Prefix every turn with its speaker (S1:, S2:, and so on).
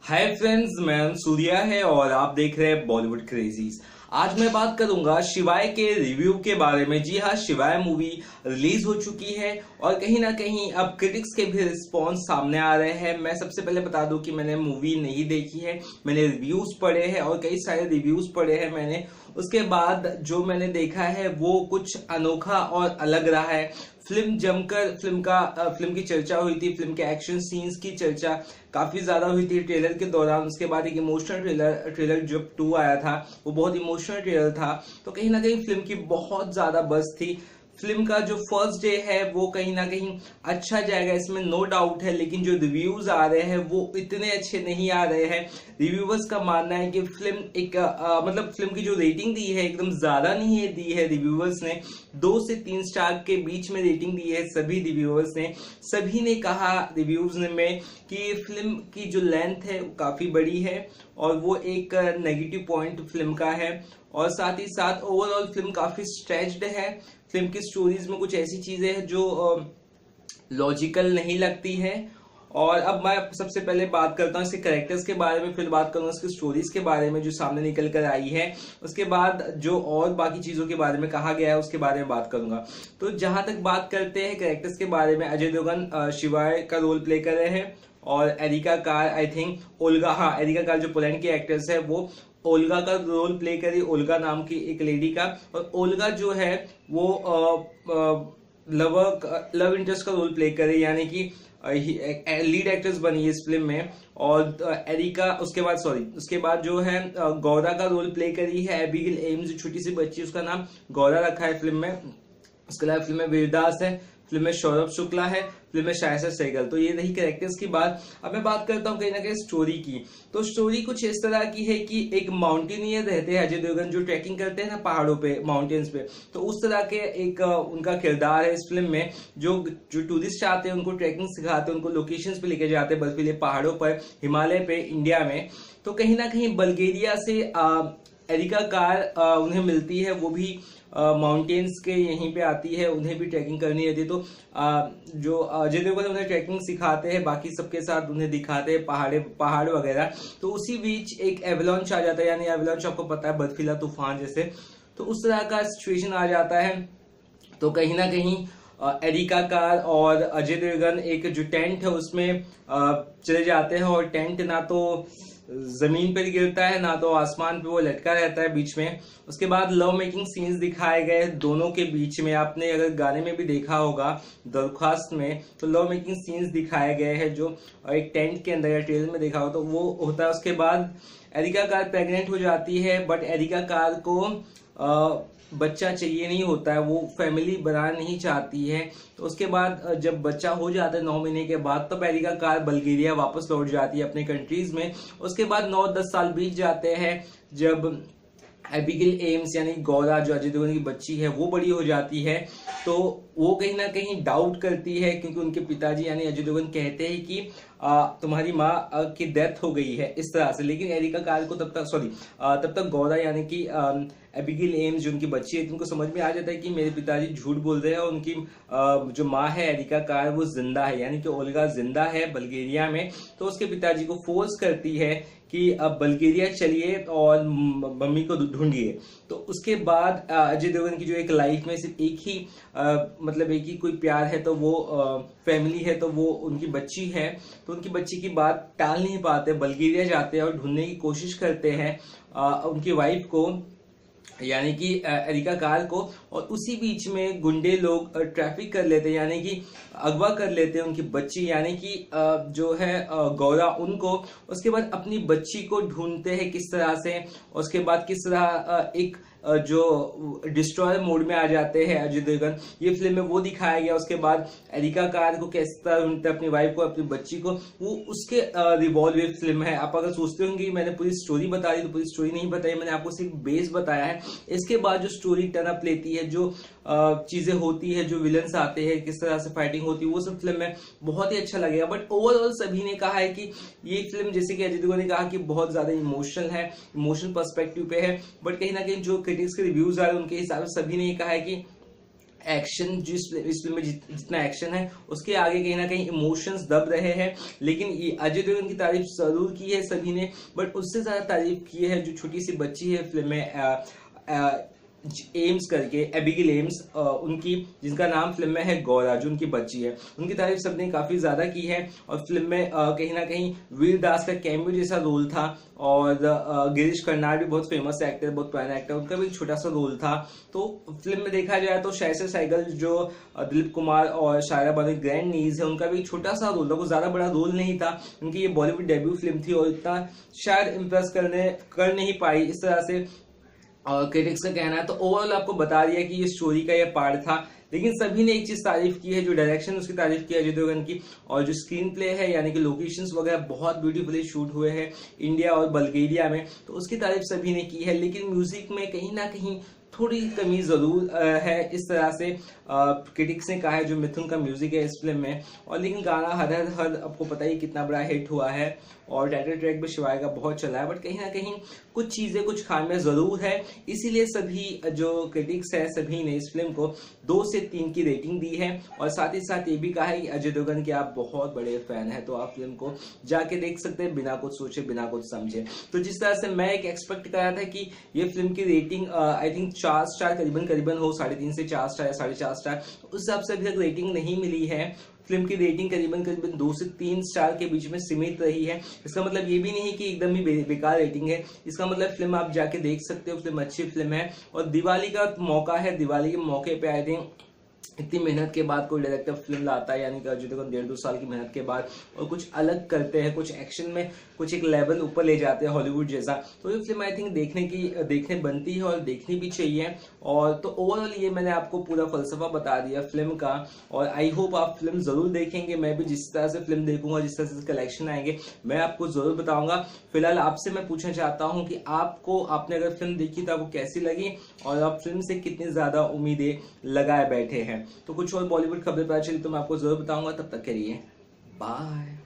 S1: Hi friends, मैं सूर्या है और आप देख रहे हैं बॉलीवुड क्रेजीज। आज मैं बात करूंगा शिवाय के रिव्यू के बारे में। जी हाँ, शिवाय मूवी रिलीज हो चुकी है और कहीं ना कहीं अब क्रिटिक्स के भी रिस्पॉन्स सामने आ रहे हैं। मैं सबसे पहले बता दूं कि मैंने मूवी नहीं देखी है, मैंने रिव्यूज पढ़े हैं और कई सारे रिव्यूज पढ़े हैं मैंने। उसके बाद जो मैंने देखा है वो कुछ अनोखा और अलग रहा है। फिल्म जमकर फिल्म की चर्चा हुई थी, फिल्म के एक्शन सीन्स की चर्चा काफी ज्यादा हुई थी ट्रेलर के दौरान। उसके बाद एक इमोशनल ट्रेलर जब 2 आया था वो बहुत इमोशनल ट्रेलर था, तो कहीं ना कहीं फिल्म की बहुत ज्यादा बज़ थी। फिल्म का जो फर्स्ट डे है वो कहीं ना कहीं अच्छा जाएगा, इसमें नो डाउट है, लेकिन जो रिव्यूज आ रहे हैं वो इतने अच्छे नहीं आ रहे हैं। रिव्यूअर्स का मानना है कि फिल्म एक मतलब फिल्म की जो रेटिंग दी है एकदम ज्यादा नहीं है दी है। रिव्यूअर्स ने 2 से 3 स्टार के बीच में रेटिंग दी है सभी रिव्यूअर्स ने। सभी ने कहा रिव्यूज में कि फिल्म की जो लेंथ है वो काफी बड़ी है और वो एक नेगेटिव पॉइंट फिल्म का है। और साथ ही साथ ओवरऑल फिल्म काफी स्ट्रेच्ड है। फिल्म की स्टोरीज में कुछ ऐसी चीजें हैं जो लॉजिकल नहीं लगती है। और अब मैं सबसे पहले बात करता हूँ इसके कैरेक्टर्स के बारे में, फिर बात करूंगा इसकी स्टोरीज के बारे में जो सामने निकल कर आई है। उसके बाद जो और बाकी चीजों के बारे में कहा गया है उसके बारे में बात करूंगा। तो जहां तक बात करते हैं कैरेक्टर्स के बारे में, अजय देवगन शिवाय का रोल प्ले कर रहे हैं और Erika Carr, I think Olga, हाँ एरिका कार जो पोलैंड की एक्ट्रेस है वो ओल्गा का रोल प्ले करी, ओल्गा नाम की एक लेडी का। और ओल्गा जो है वो लव इंटरेस्ट का रोल प्ले करे, यानी कि लीड एक्ट्रेस बनी है इस फिल्म में। और एरिका उसके बाद जो है गौरा का रोल प्ले करी है एबिगेल एम्स, छोटी सी बच्ची, उसका नाम गौरा रखा है फिल्म में। उसके अलावा फिल्म में वीरदास है, फिल्म में सौरभ शुक्ला है, फिल्म में शायद सहगल। तो ये रही कैरेक्टर्स की बात। अब मैं बात करता हूँ कहीं ना कहीं स्टोरी की। तो स्टोरी कुछ इस तरह की है कि एक माउंटेनियर रहते हैं अजय देवगन जो ट्रैकिंग करते हैं ना पहाड़ों पे, माउंटेन्स पे। तो उस तरह के एक उनका किरदार है इस फिल्म में। जो टूरिस्ट आते हैं उनको ट्रैकिंग सिखाते हैं, उनको लोकेशंस पे लेके जाते हैं बर्फीले पहाड़ों पर, हिमालय पे, इंडिया में। तो कहीं ना कहीं बल्गेरिया से एरिका कार उन्हें मिलती है, वो भी माउंटेन्स के यहीं पे आती है, उन्हें भी ट्रैकिंग करनी रहती है। तो जो अजय देवगन उन्हें ट्रैकिंग सिखाते हैं, बाकी सबके साथ उन्हें दिखाते हैं पहाड़ वगैरह। तो उसी बीच एक एवलांच आ जाता है, यानी एवलांच आपको पता है बर्फीला तूफान जैसे, तो उस तरह का सिचुएशन आ जाता है। तो कहीं ना कहीं एरिका कार और अजय देवगन एक जो टेंट है उसमें चले जाते हैं, और टेंट ना तो जमीन पर गिरता है ना तो आसमान पे वो लटका रहता है बीच में। उसके बाद लव मेकिंग सीन्स दिखाए गए दोनों के बीच में। आपने अगर गाने में भी देखा होगा दरख्वास्त में, तो लव मेकिंग सीन्स दिखाए गए हैं जो एक टेंट के अंदर या ट्रेलर में देखा हो तो वो होता है। उसके बाद एरिका कार प्रेग्नेंट हो जाती है, बट एरिका कार को बच्चा चाहिए नहीं होता है, वो फैमिली बनाना नहीं चाहती है। तो उसके बाद जब बच्चा हो जाता है 9 महीने के बाद, तब एरिका कार बल्गेरिया वापस लौट जाती है अपने कंट्रीज में। उसके बाद 9-10 साल बीत जाते हैं जब एबिगेल एम्स यानी गौरा जो अजय देवगन की बच्ची है वो बड़ी हो जाती है। तो वो कहीं ना कहीं डाउट करती है, क्योंकि उनके पिताजी यानी अजय देवगन कहते हैं कि तुम्हारी माँ की डेथ हो गई है, इस तरह से। लेकिन एरिका कार को तब तक गौरा यानी कि एबिगेल एम्स जो उनकी बच्ची है, तुमको समझ में आ जाता है कि मेरे पिताजी झूठ बोल रहे हैं और उनकी जो माँ है एरिका कार वो जिंदा है, यानी कि ओल्गा जिंदा है बल्गेरिया में। तो उसके पिताजी को फोर्स करती है कि अब बल्गेरिया चलिए और मम्मी को ढूंढिए। तो उसके बाद अजय देवगन की जो एक लाइफ में सिर्फ एक ही मतलब एक ही कोई प्यार है, तो वो फैमिली है, तो वो उनकी बच्ची है। तो उनकी बच्ची की बात टाल नहीं पाते, बल्गेरिया जाते हैं और ढूंढने की कोशिश करते हैं उनकी वाइफ को, यानी कि एरिका कार को। और उसी बीच में गुंडे लोग ट्रैफिक कर लेते हैं, यानी कि अगवा कर लेते हैं उनकी बच्ची यानी कि जो है गौरा उनको। उसके बाद अपनी बच्ची को ढूंढते हैं किस तरह से, उसके बाद किस तरह एक जो डिस्ट्रॉयर मोड में आ जाते हैं अजय देवगन, ये फिल्म में वो दिखाया गया। उसके बाद एरिका कार को किस तरह ढूंढते अपनी वाइफ को, अपनी बच्ची को, वो उसके रिवॉल्व फिल्म है। आप अगर सोचते होंगे कि मैंने पूरी स्टोरी बता दी, तो पूरी स्टोरी नहीं बताई, मैंने आपको सिर्फ बेस बताया है। इसके बाद जो स्टोरी टर्न अप लेती है, जो चीजें होती है, जो विलन्स आते हैं, किस तरह से फाइटिंग होती है, वो सब फिल्म में बहुत ही अच्छा लगेगा। बट ओवरऑल सभी ने कहा है कि ये फिल्म, जैसे कि अजय देवगन ने कहा कि बहुत ज्यादा इमोशनल है, इमोशनल पर्सपेक्टिव पे है। बट कहीं ना कहीं जो क्रिटिक्स के रिव्यूज आ रहे हैं उनके हिसाब से सभी ने ये कहा है कि एक्शन जो इस फिल्म में जितना एक्शन है उसके आगे कहीं ना कहीं इमोशंस दब रहे हैं। लेकिन अजय देवगन की तारीफ जरूर की है सभी ने, बट उससे ज्यादा तारीफ की है जो छोटी सी बच्ची है फिल्म में एम्स करके, एबिगेल एम्स, उनकी जिनका नाम फिल्म में है गौरा, जो उनकी बच्ची है, उनकी तारीफ सबने काफी ज्यादा की है। और फिल्म में कहीं ना कहीं वीर दास का कैमियो जैसा रोल था, और गिरीश कर्नाड भी बहुत फेमस एक्टर, बहुत पुराना एक्टर, उनका भी एक छोटा सा रोल था। तो फिल्म में देखा जाए तो शायद सहगल जो दिलीप कुमार और शायरा बानो ग्रैंड नीज है, उनका भी एक छोटा सा रोल था, कोई ज्यादा बड़ा रोल नहीं था। उनकी ये बॉलीवुड डेब्यू फिल्म थी और इतना शायद इम्प्रेस कर नहीं पाई इस तरह से क्रिटिक्स का कहना है। तो ओवरऑल आपको बता दिया कि ये स्टोरी का ये पार्ट था। लेकिन सभी ने एक चीज तारीफ की है, जो डायरेक्शन उसकी तारीफ की है अजय देवगन की, और जो स्क्रीन प्ले है यानी कि लोकेशंस वगैरह बहुत ब्यूटीफुली शूट हुए हैं इंडिया और बल्गेरिया में, तो उसकी तारीफ सभी ने की है। लेकिन म्यूजिक में कहीं ना कहीं थोड़ी कमी जरूर है, इस तरह से क्रिटिक्स ने कहा है, जो मिथुन का म्यूजिक है इस फिल्म में। और लेकिन गाना हर आपको पता ही कितना बड़ा हिट हुआ है, और टाइटल ट्रैक भी शिवाय का बहुत चला है, बट कहीं ना कहीं कुछ चीजें, कुछ खामियां जरूर है। इसीलिए सभी जो क्रिटिक्स है सभी ने इस फिल्म को 2 से 3 की रेटिंग दी है। और साथ ही साथ ये भी कहा है कि अजय देवगन के आप बहुत बड़े फैन हैं, तो आप फिल्म को जाके देख सकते हैं बिना कुछ सोचे, बिना कुछ समझे। तो जिस तरह से मैं एक एक्सपेक्ट कर रहा था कि ये फिल्म की रेटिंग आई थिंक 4 स्टार करीबन हो, 3.5 से 4 स्टार या 4.5 स्टार, उस हिसाब से अभी तक रेटिंग नहीं मिली है। फिल्म की रेटिंग करीबन 2 से 3 स्टार के बीच में सीमित रही है। इसका मतलब ये भी नहीं कि एकदम ही बेकार रेटिंग है, इसका मतलब फिल्म आप जाके देख सकते हो, फिल्म अच्छी फिल्म है। और दिवाली का मौका है, दिवाली के मौके पे आई थिंक इतनी मेहनत के बाद कोई डायरेक्टर फिल्म लाता है, यानी कि अजय देवगन 1.5-2 साल की मेहनत के बाद, और कुछ अलग करते हैं, कुछ एक्शन में कुछ एक लेवल ऊपर ले जाते हैं हॉलीवुड जैसा, तो ये फिल्म आई थिंक देखने बनती है और देखनी भी चाहिए। और तो ओवरऑल ये मैंने आपको पूरा फलसफा बता दिया फिल्म का, और आई होप आप फिल्म जरूर देखेंगे। मैं भी जिस तरह से फिल्म देखूंगा, जिस तरह से कलेक्शन आएंगे, मैं आपको जरूर बताऊंगा। फिलहाल आपसे मैं पूछना चाहता हूँ कि आपने अगर फिल्म देखी तो आपको कैसी लगी, और आप फिल्म से कितनी ज्यादा उम्मीदें लगाए बैठे हैं। तो कुछ और बॉलीवुड खबरें पता चली तो मैं आपको जरूर बताऊंगा। तब तक के लिए बाय।